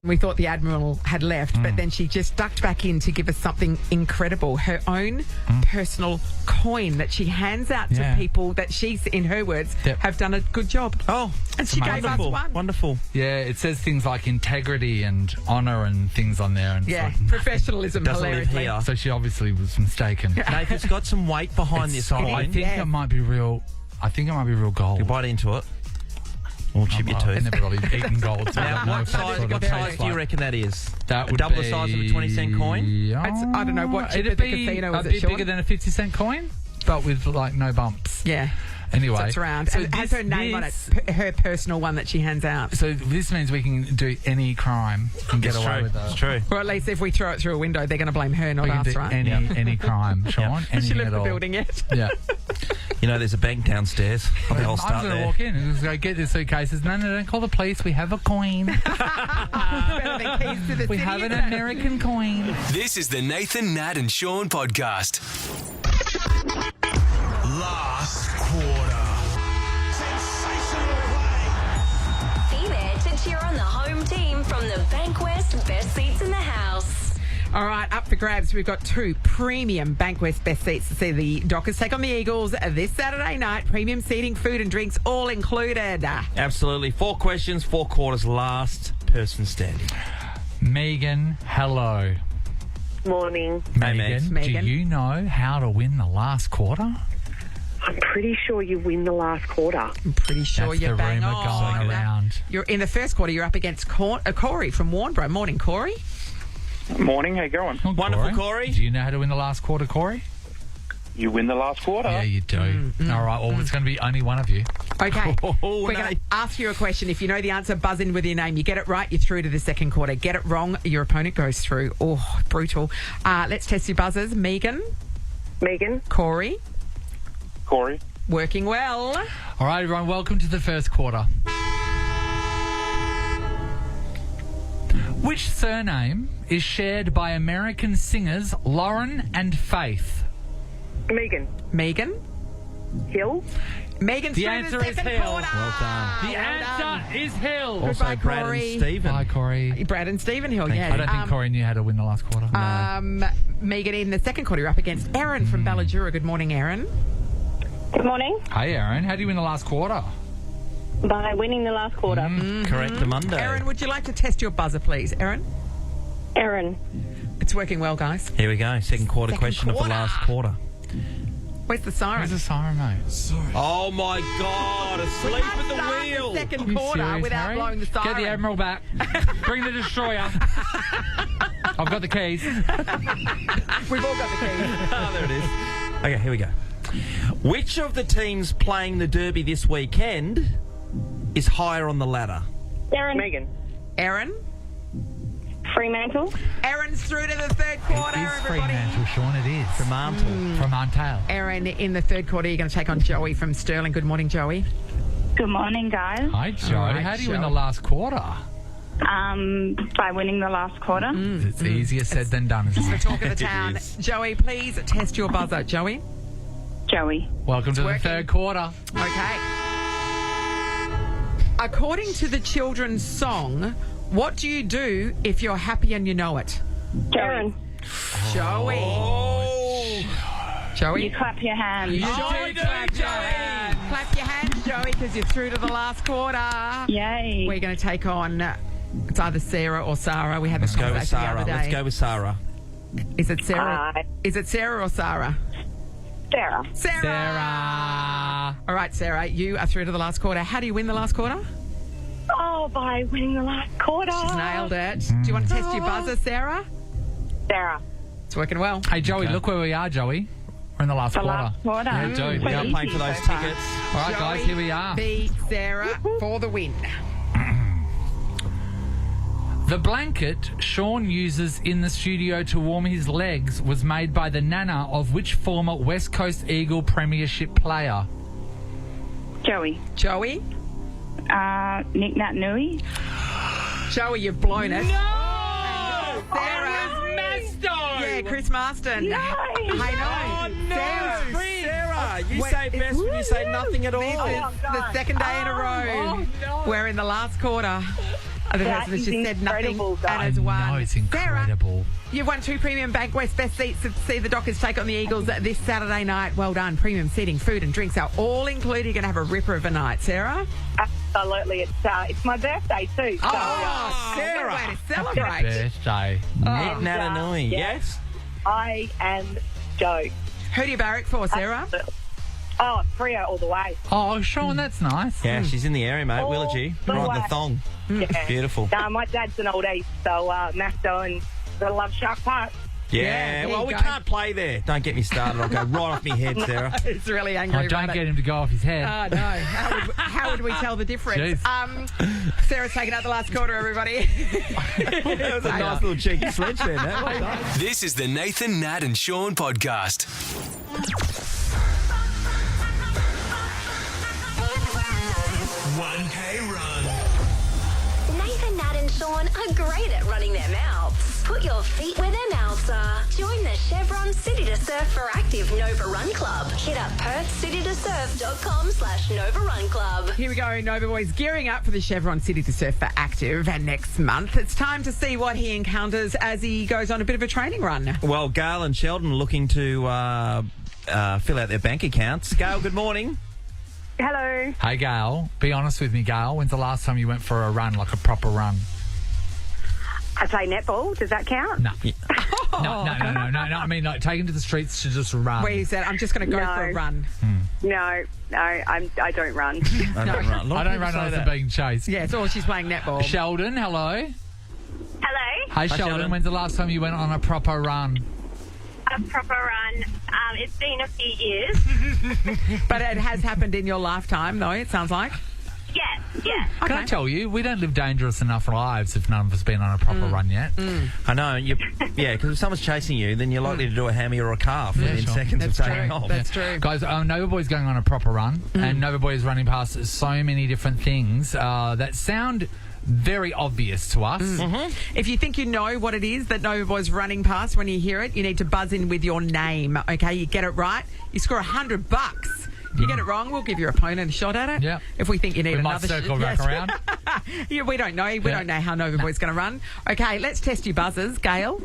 We thought the Admiral had left, but then she just ducked back in to give us something incredible. Her own personal coin that she hands out to Yeah. people that she's, in her words, Yep. have done a good job. Oh, And she gave us wonderful. one. Wonderful. Yeah, it says things like integrity and honour and things on there. And it's Yeah, like, professionalism, Doesn't live hilariously. here. so she obviously was mistaken. Nathan's got some weight behind this I coin. think it might be real. I think it might be real gold. You bite into it. Or chip your I've tooth. never really eaten gold. So I Now, don't know what if that size, sort what of size tastes do you like. reckon that is? That would double be, the size of a 20-cent coin? It's, I don't know, what chip it'd at the be casino a was it, bit Sean? bigger than a 50-cent coin, but with like no bumps. Yeah. Anyway, So it's round. so and it has this- her name on it, this- her personal one that she hands out. So this means we can do any crime and get It's away true. with it. It's true. Or at least if we throw it through a window, they're going to blame her, not We can us, do right? any crime, Sean. Has she Anything left at the all. building yet? Yeah. You know, there's a bank downstairs. Probably I'll I'm start going to there. walk in and just go get the suitcases. No, don't call the police. We have a coin. Better than keys to the We city, have an isn't it? American coin. This is the Nathan, Nat, and Sean podcast. Last quarter. Sensational play. Be there to cheer on the home team from the Bankwest Best Seats in the House. All right, up for grabs. We've got 2 premium Bankwest Best Seats to see the Dockers take on the Eagles this Saturday night. Premium seating, food and drinks all included. Absolutely. 4 questions, 4 quarters, last person standing. Megan, hello. Morning. Hey, Megan, Megan. do you know how to win the last quarter? I'm pretty sure you win the last quarter. I'm pretty sure That's you're the bang rumour on. going around. You're in the first quarter. You're up against Corey from Warnbro. Morning, Corey. Morning, how you going? Oh, Wonderful, Corey. Do you know how to win the last quarter, Corey? You win the last quarter. Yeah, you do. All right, well, it's going to be only one of you. Okay. Oh, We're going to ask you a question. If you know the answer, buzz in with your name. You get it right, you're through to the second quarter. Get it wrong, your opponent goes through. Oh, brutal. Let's test your buzzers. Megan. Megan. Corey. Corey. Working well. All right, everyone, welcome to the first quarter. Which surname is shared by American singers Lauren and Faith? Megan. Megan. Hill. Megan's The through answer the is second Hill. quarter. Well done. The answer is Hill. Also, Goodbye, Brad Corey. and Stephen. Bye, Corey. Brad and Stephen Hill, Thank yeah. you. I don't think Corey knew how to win the last quarter. Megan, in the second quarter, you're up against Erin from Ballajura. Good morning, Erin. Good morning. Hey, Aaron, how do you win the last quarter? By winning the last quarter. Correct, the Monday. Erin, would you like to test your buzzer, please? Erin? Erin. It's working well, guys. Here we go. Second quarter question of the last quarter. Where's the siren? Where's the siren, mate? Oh, my God. Asleep at the Start wheel. the second You quarter serious, without Harry? blowing the siren. Get the Admiral back. Bring the Destroyer. I've got the keys. We've all got the keys. Oh, there it is. Okay, here we go. Which of the teams playing the Derby this weekend is higher on the ladder? Erin. Megan. Erin? Fremantle. Erin's through to the third quarter, It is everybody. Fremantle, Sean, it is. Fremantle. Fremantle. Erin, in the third quarter, you're going to take on Joey from Stirling. Good morning, Joey. Good morning, guys. Hi, Joe. All right, How do you win Joe. the last quarter? By winning the last quarter. It's easier said than done, isn't The it? talk of the town. Joey, please test your buzzer. Joey? Joey. Welcome to the working. third quarter. Okay. According to the children's song, what do you do if you're happy and you know it? Erin. Joey. Joey? You clap your hands. You sure do, clap your hands. Clap your hands, Joey, because you're through to the last quarter. Yay. We're going to take on, it's either Sarah or Sarah. We had this Let's go with conversation the Sarah. other day. Let's go with Sarah. Is it Sarah? Hi. Is it Sarah or Sarah? Sarah. Sarah. Sarah. All right, Sarah, you are through to the last quarter. How do you win the last quarter? Oh, by winning the last quarter. She's nailed it. Do you want to test your buzzer, Sarah? Sarah. It's working well. Hey, Joey, look where we are, Joey. We're in the last The quarter. last quarter. Yeah, dude. We are playing for those tickets. All right, guys, Joey here we are. beat Sarah for the win. The blanket Sean uses in the studio to warm his legs was made by the nana of which former West Coast Eagle Premiership player? Joey. Joey? Nick Nat Nui. Joey, you've blown it. No! Sarah. Yeah, Chris Marston. Nice. I know. Sarah. Sarah, you Wait, say best when you say nothing at all. This is the second day in a row. no. We're in the last quarter. The That person has is just said nothing incredible, and guys. has won. No, it's Sarah, incredible. you've won 2 premium Bankwest Best Seats to see the Dockers take on the Eagles this Saturday night. Well done. Premium seating, food and drinks are all included. You're going to have a ripper of a night. Sarah? Absolutely. It's my birthday too. So, Sarah. Way to celebrate. Birthday. Nick Natanui, yes? I am Joe. Who do you barrack for, Sarah? Oh, Freo all the way. Oh, Sean, that's nice. Yeah, she's in the area, mate. All Willagee. the Right in the way. thong. Yeah. Beautiful. My dad's an old East, so Masto and the Love Shark Park. Yeah, there well, you we go. can't play there. Don't get me started. I'll go right off my head, Sarah. It's really angry Oh, don't about get it. him to go off his head. Oh, no. How would we tell the difference? Sarah's taking out the last quarter, everybody. That was a nice little cheeky sledge there, Nat. Well done. This is the Nathan, Nat and Sean podcast. $1K run. Nathan, Nat and Sean are great at running their mouths. Put your feet where their mouths are. Join the Chevron City to Surf for Active Nova Run Club. Hit up perthcitytosurf.com/Nova Run Club. Here we go, Nova Boys gearing up for the Chevron City to Surf for Active. And next month, it's time to see what he encounters as he goes on a bit of a training run. Well, Gail and Sheldon are looking to fill out their bank accounts. Gail, good morning. Hello. Hey, Gail. Be honest with me, Gail. When's the last time you went for a run, like a proper run? I play netball. Does that count? No. No. I mean, like, taken to the streets to just run. Where you said, I'm just going to go for a run. No, I don't run. I don't run. I don't run after being chased. Yes, or she's playing netball. Sheldon, hello. Hello. Hey, Sheldon. When's the last time you went on a proper run? A proper run. It's been a few years. But it has happened in your lifetime, though, it sounds like. Yeah. Can I tell you, we don't live dangerous enough lives if none of us have been on a proper run yet. I know. Because if someone's chasing you, then you're likely to do a hammy or a calf within seconds of taking off. That's true. Guys, Nova Boy's going on a proper run, and Nova Boy is running past so many different things that sound very obvious to us. If you think you know what it is that Nova Boy's running past when you hear it, you need to buzz in with your name, okay? You get it right, you score $100. If you get it wrong, we'll give your opponent a shot at it. Yeah. If we think you need another... We might circle back around. Yeah, we don't know. We don't know how Nova Boy's going to run. Okay, let's test your buzzers. Gail?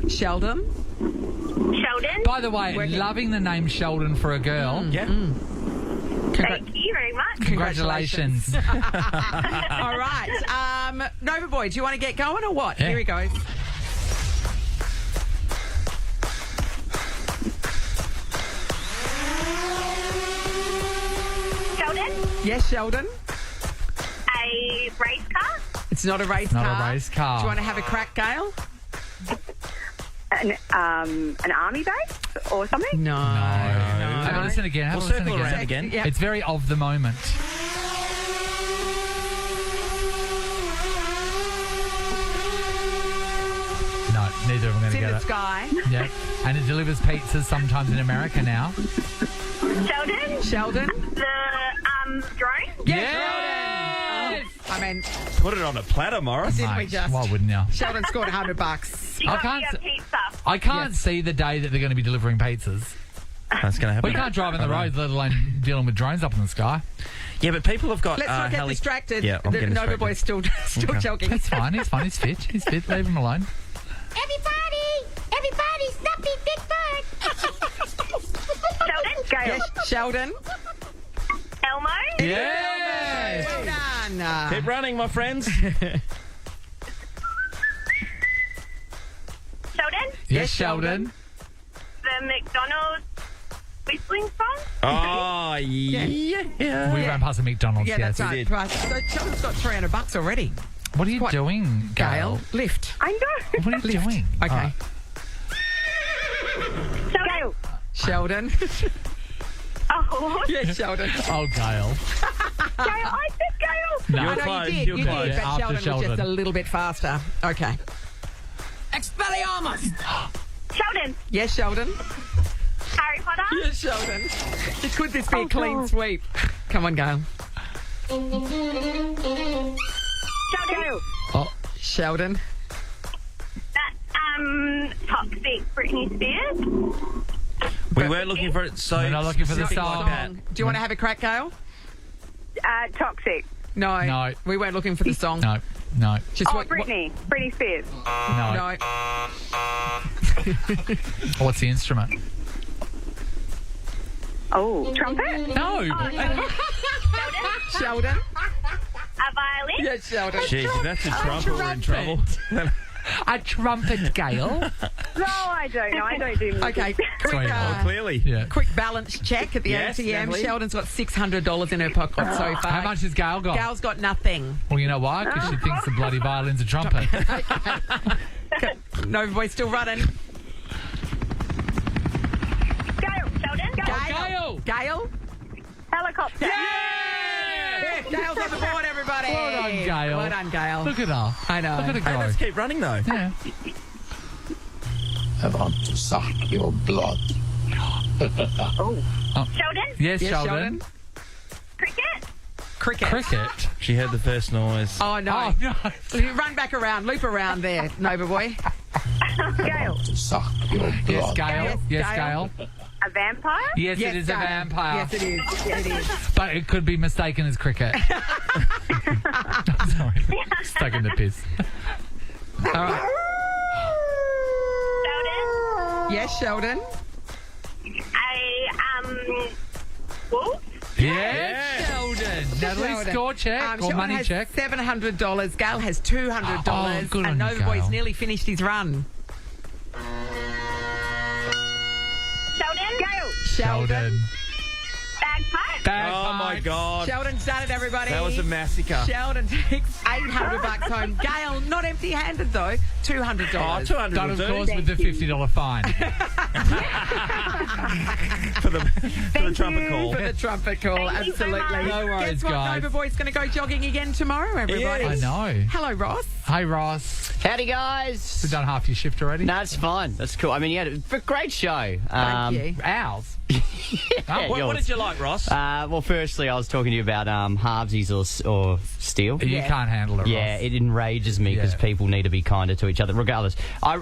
Sheldon? By the way, loving the name Sheldon for a girl. Thank you very much. Congratulations. All right. Nova Boy, do you want to get going or what? Yeah. Here he goes. Sheldon? Yes, Sheldon? A race car? It's not a race Not car. a race car. Do you want to have a crack, Gail? An army base or something? No. Have a listen again. We'll circle around again. Yeah. It's very of the moment. No, neither of them are It's going to in get the it. sky. Yeah, and it delivers pizzas sometimes in America now. Sheldon? Sheldon? The drone? Yes! I mean, Put it on a platter, Morris. didn't we Mate, just? why wouldn't you? Sheldon scored $100. You I got can't me a s- pizza. I can't see the day that they're going to be delivering pizzas. That's going to happen. We can't drive on the roads, let alone dealing with drones up in the sky. Yeah, but people have got... Let's not get distracted. Yeah, I'm The getting Nova distracted. Boy's still jogging. It's fine. He's fine. He's fit. He's fit. Leave him alone. Everybody, stop being Big Bird. Sheldon? Yes, Sheldon? Elmo? Yes. Well done. Keep running, my friends. Sheldon? Yes, Sheldon. The McDonald's whistling song? Oh, yeah. We ran past a McDonald's. Yeah, yes. that's right. Right. So Sheldon's got $300 already. What are you doing, Gail? Gail, lift. I know. What are you doing? Okay. Gail. Sheldon. Oh, Yes, Sheldon. Oh, Gail. Gail, I said Gail. No. I know close, you did. you're You close. did, but After Sheldon was Sheldon. just a little bit faster. Okay. Expelliarmus. Sheldon? Yes, Sheldon. Harry Potter? Yes, Sheldon. Could this be a clean sweep? Come on, Gail. Sheldon? Oh, Sheldon. That, Toxic Britney Spears? We were looking for it so... We're not looking for the specific song. like that. Do you want to have a crack, Gail? Toxic. No. No. We weren't looking for the song. no. No. Just Britney. Britney Spears. No. No. What's the instrument? Oh, trumpet? No. Sheldon. A violin? Yes, Sheldon. Jeez, if that's a trumpet, we're in trouble. A trumpet, Gail. No, I don't know. I don't do music. Okay. Sorry, Clearly. Yeah. Quick balance check at the Yes, ATM. Natalie. Sheldon's got $600 in her pocket so far. How much has Gail got? Gail's got nothing. Well, you know why? Because she thinks the bloody violin's a trumpet. Nova Boy's still running. Gail? Sheldon? Gail. Gail? Helicopter. Yeah, Gail's on the board, everybody. Well done, Gail. Well done, Gail. Look at her. I know. Look at her Hey, go. let's keep running, though. Yeah. I want to suck your blood. Sheldon? Yes, Yes, Sheldon. Cricket? Cricket. Cricket. She heard the first noise. Oh, no. Run back around. Loop around there, Nova boy. Gail. Suck your blood. Yes, Gail. Yes, Gail. A vampire? Yes, it is a Gail. vampire. Yes, it is. Yes, it is. But it could be mistaken as cricket. I'm sorry. Stuck in the piss. All right. Sheldon? Yes, Sheldon. Wolf? Yes, Sheldon. Natalie, Sheldon. score check or Sheldon money has check. $700. Gail has $200. Oh, good on and you, Nova Boy's Gail. nearly finished his run. Sheldon? Gail. Sheldon. Bagpipe? Oh, my God. Sheldon's done it, everybody. That was a massacre. Sheldon takes $800 home. Gail, not empty-handed though. $200. Oh, 200 Done, will of do. course, with the $50 fine. for the trumpet call. For the trumpet call, Thank you so absolutely. much. No worries, Guess what? guys. Nova Boy's going to go jogging again tomorrow, everybody. I know. Hello, Ross. Hey, Ross. Howdy, guys. We've done half your shift already. No, it's fine. That's cool. I mean, you had a great show. Thank you. Ours. What did you like, Ross? Well, firstly, I was talking to you about halvesies or steel. You can't handle it, Yeah, Ross. it enrages me because Yeah. people need to be kinder to each other. Regardless,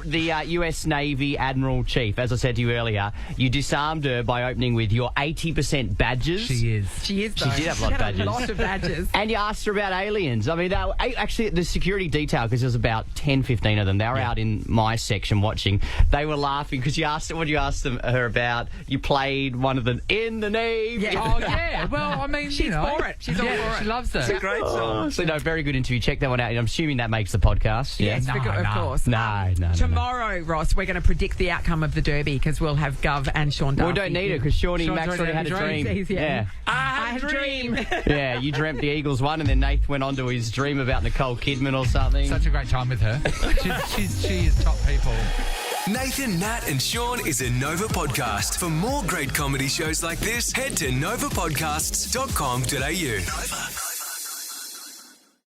the US Navy Admiral Chief, as I said to you earlier, you disarmed her by opening with your 80% badges. She is. She is, though. She did have a lot of badges. A lot of badges. And you asked her about aliens. I mean, they were, actually, the security detail, because there was about 10, 15 of them, they were out in my section watching. They were laughing because you asked her about, you played one of the In the Navy. Yeah. Oh, yeah. Well, I mean, She's you know. for it. She's all for it. She loves it. It's a great song. So, no, very good interview. Check that one out. I'm assuming that makes the podcast. Yeah. Yes, No, of no. course. No. Tomorrow, Ross, we're going to predict the outcome of the Derby because we'll have Gov and Sean Darcy. Well, we don't need it because Shawnee Sean's Max already had a dream. Yeah. I had a dream. Yeah, you dreamt the Eagles won, and then Nath went on to his dream about Nicole Kidman or something. Such a great time with her. She is top people. Nathan, Nat, and Sean is a Nova podcast. For more great comedy shows like this, head to novapodcasts.com.au. Nova.